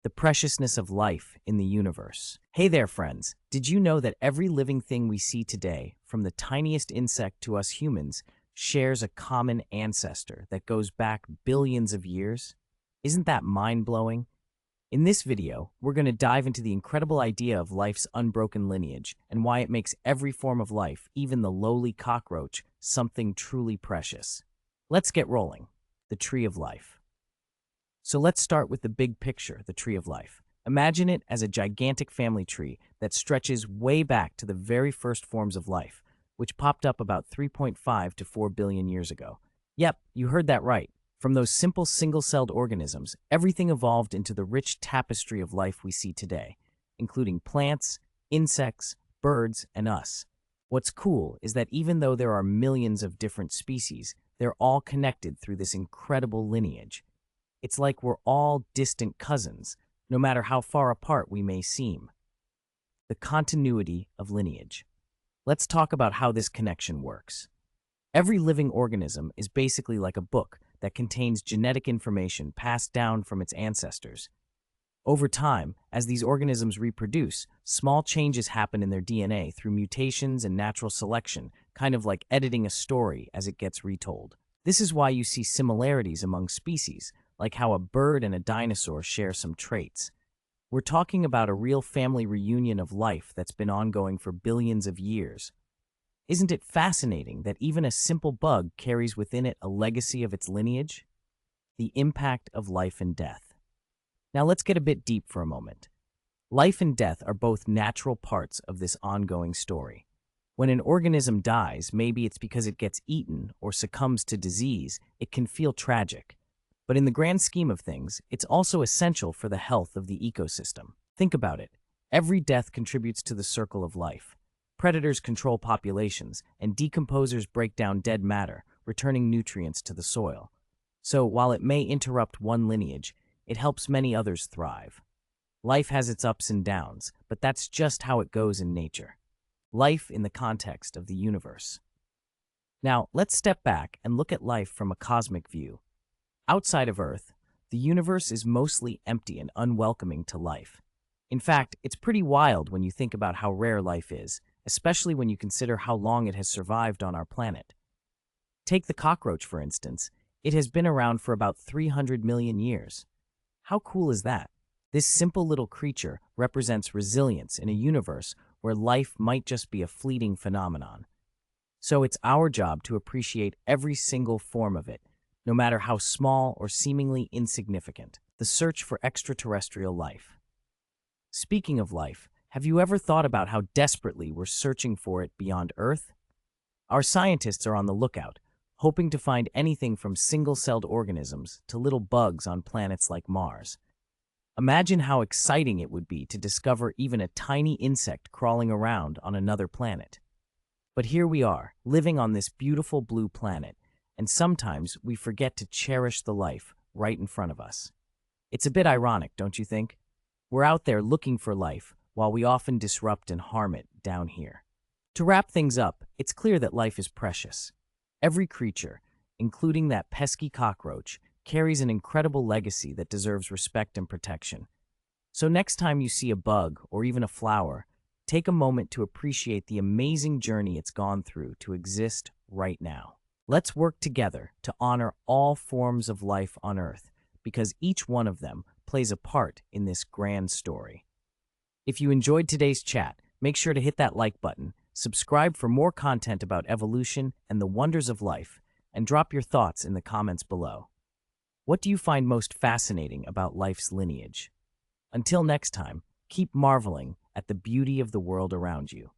the preciousness of life in the universe. Hey there, friends. Did you know that every living thing we see today, from the tiniest insect to us humans, shares a common ancestor that goes back billions of years? Isn't that mind-blowing? In this video, we're going to dive into the incredible idea of life's unbroken lineage and why it makes every form of life, even the lowly cockroach, something truly precious. Let's get rolling. The tree of life. So let's start with the big picture, the tree of life. Imagine it as a gigantic family tree that stretches way back to the very first forms of life, which popped up about 3.5 to 4 billion years ago. Yep, you heard that right. From those simple single-celled organisms, everything evolved into the rich tapestry of life we see today, including plants, insects, birds, and us. What's cool is that even though there are millions of different species, they're all connected through this incredible lineage. It's like we're all distant cousins, no matter how far apart we may seem. The continuity of lineage. Let's talk about how this connection works. Every living organism is basically like a book that contains genetic information passed down from its ancestors. Over time, as these organisms reproduce, small changes happen in their DNA through mutations and natural selection, kind of like editing a story as it gets retold. This is why you see similarities among species, like how a bird and a dinosaur share some traits. We're talking about a real family reunion of life that's been ongoing for billions of years. Isn't it fascinating that even a simple bug carries within it a legacy of its lineage? The impact of life and death. Now let's get a bit deep for a moment. Life and death are both natural parts of this ongoing story. When an organism dies, maybe it's because it gets eaten or succumbs to disease, it can feel tragic. But in the grand scheme of things, it's also essential for the health of the ecosystem. Think about it. Every death contributes to the circle of life. Predators control populations, and decomposers break down dead matter, returning nutrients to the soil. So, while it may interrupt one lineage, it helps many others thrive. Life has its ups and downs, but that's just how it goes in nature. Life in the context of the universe. Now, let's step back and look at life from a cosmic view. Outside of Earth, the universe is mostly empty and unwelcoming to life. In fact, it's pretty wild when you think about how rare life is, especially when you consider how long it has survived on our planet. Take the cockroach, for instance. It has been around for about 300 million years. How cool is that? This simple little creature represents resilience in a universe where life might just be a fleeting phenomenon. So it's our job to appreciate every single form of it, no matter how small or seemingly insignificant. The search for extraterrestrial life. Speaking of life, have you ever thought about how desperately we're searching for it beyond Earth? Our scientists are on the lookout, hoping to find anything from single-celled organisms to little bugs on planets like Mars. Imagine how exciting it would be to discover even a tiny insect crawling around on another planet. But here we are, living on this beautiful blue planet, and sometimes we forget to cherish the life right in front of us. It's a bit ironic, don't you think? We're out there looking for life, while we often disrupt and harm it down here. To wrap things up, it's clear that life is precious. Every creature, including that pesky cockroach, carries an incredible legacy that deserves respect and protection. So next time you see a bug or even a flower, take a moment to appreciate the amazing journey it's gone through to exist right now. Let's work together to honor all forms of life on Earth, because each one of them plays a part in this grand story. If you enjoyed today's chat, make sure to hit that like button, subscribe for more content about evolution and the wonders of life, and drop your thoughts in the comments below. What do you find most fascinating about life's lineage? Until next time, keep marveling at the beauty of the world around you.